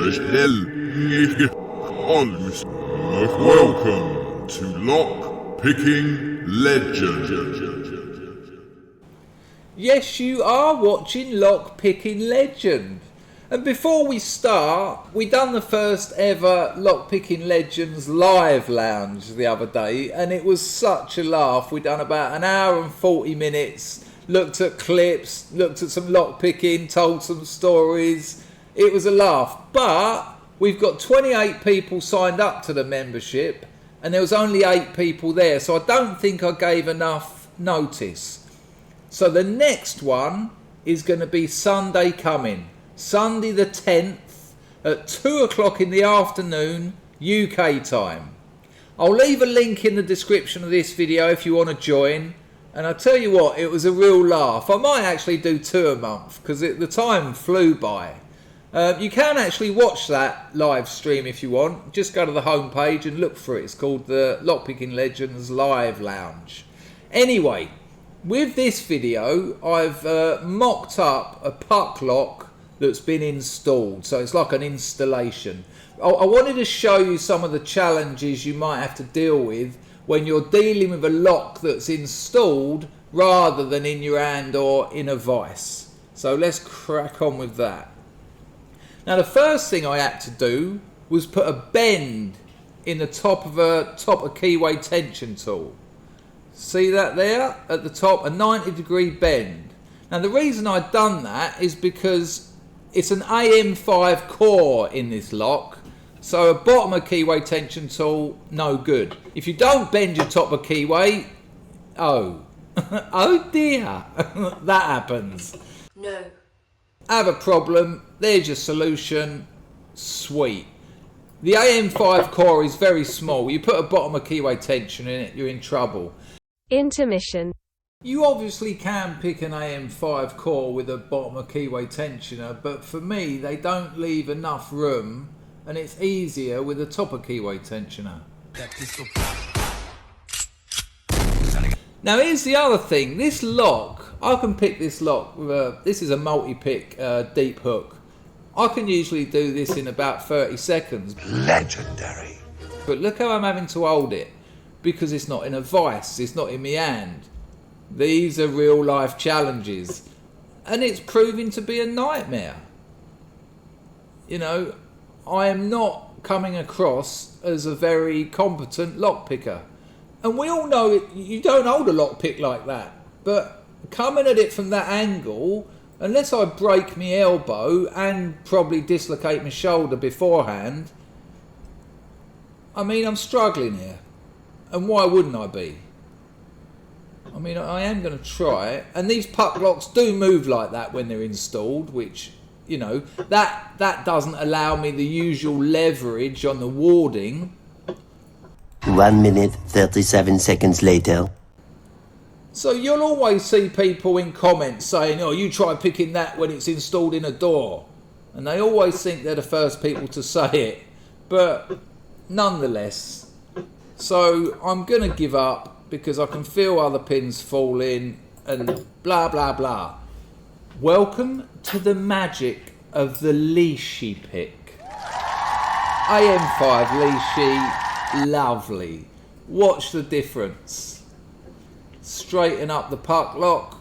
Welcome to Lock Picking Legend. Yes, you are watching Lock Picking Legend. And before we start, we done the first ever Lock Picking Legends live lounge the other day, and it was such a laugh. We done about an hour and 40 minutes, looked at clips, looked at some lock picking, told some stories. It was a laugh, but we've got 28 people signed up to the membership, and there was only 8 people there, so I don't think I gave enough notice. So the next one is going to be Sunday coming. Sunday the 10th at 2 o'clock in the afternoon UK time. I'll leave a link in the description of this video if you want to join. And I'll tell you what, it was a real laugh. I might actually do 2 a month because the time flew by. You can actually watch that live stream if you want. Just go to the homepage and look for it. It's called the Lockpicking Legends Live Lounge. Anyway, with this video, I've mocked up a puck lock that's been installed, so it's like an installation. I wanted to show you some of the challenges you might have to deal with when you're dealing with a lock that's installed rather than in your hand or in a vise. So let's crack on with that. Now the first thing I had to do was put a bend in the top of a keyway tension tool. See that there at the top, a 90-degree bend. Now the reason I'd done that is because it's an AM5 core in this lock, so a bottom of keyway tension tool, no good. If you don't bend your top of keyway, oh dear, that happens. No. Have a problem, there's your solution, sweet. The AM5 core is very small. You put a bottom of keyway tension in it, you're in trouble. Intermission. You obviously can pick an AM5 core with a bottom of keyway tensioner, but for me they don't leave enough room, and it's easier with a top of keyway tensioner. Now here's the other thing, this lock, I can pick this lock with this is a multi-pick deep hook. I can usually do this in about 30 seconds. Legendary. But look how I'm having to hold it, because it's not in a vise, it's not in my hand. These are real life challenges, and it's proving to be a nightmare. You know, I am not coming across as a very competent lockpicker, and we all know you don't hold a lockpick like that, but coming at it from that angle, unless I break my elbow and probably dislocate my shoulder beforehand, I mean, I'm struggling here, and why wouldn't I be? I mean, I am going to try, and these puck locks do move like that when they're installed, which, you know, that doesn't allow me the usual leverage on the warding. 1 minute 37 seconds later. So you'll always see people in comments saying, oh, you try picking that when it's installed in a door, and they always think they're the first people to say it, but nonetheless, so I'm going to give up, because I can feel other pins fall in and blah blah blah. Welcome to the magic of the LISHI pick. AM5 LISHI, lovely. Watch the difference. Straighten up the puck lock.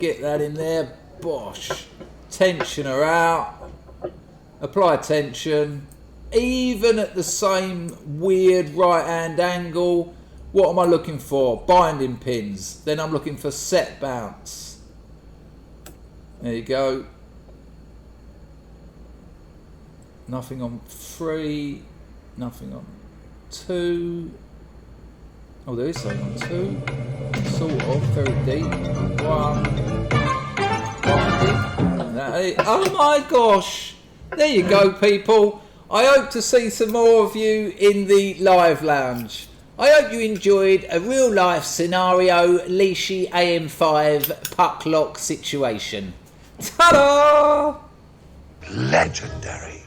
Get that in there, bosh. Tensioner out. Apply tension. Even at the same weird right hand angle, what am I looking for? Binding pins. Then I'm looking for set bounce. There you go. Nothing on 3, nothing on 2. Oh, there is something on 2. Sort of, very deep. 1. Oh my gosh. There you go, people. I hope to see some more of you in the live lounge. I hope you enjoyed a real life scenario LISHI AM5 puck lock situation. Ta-da! Legendary.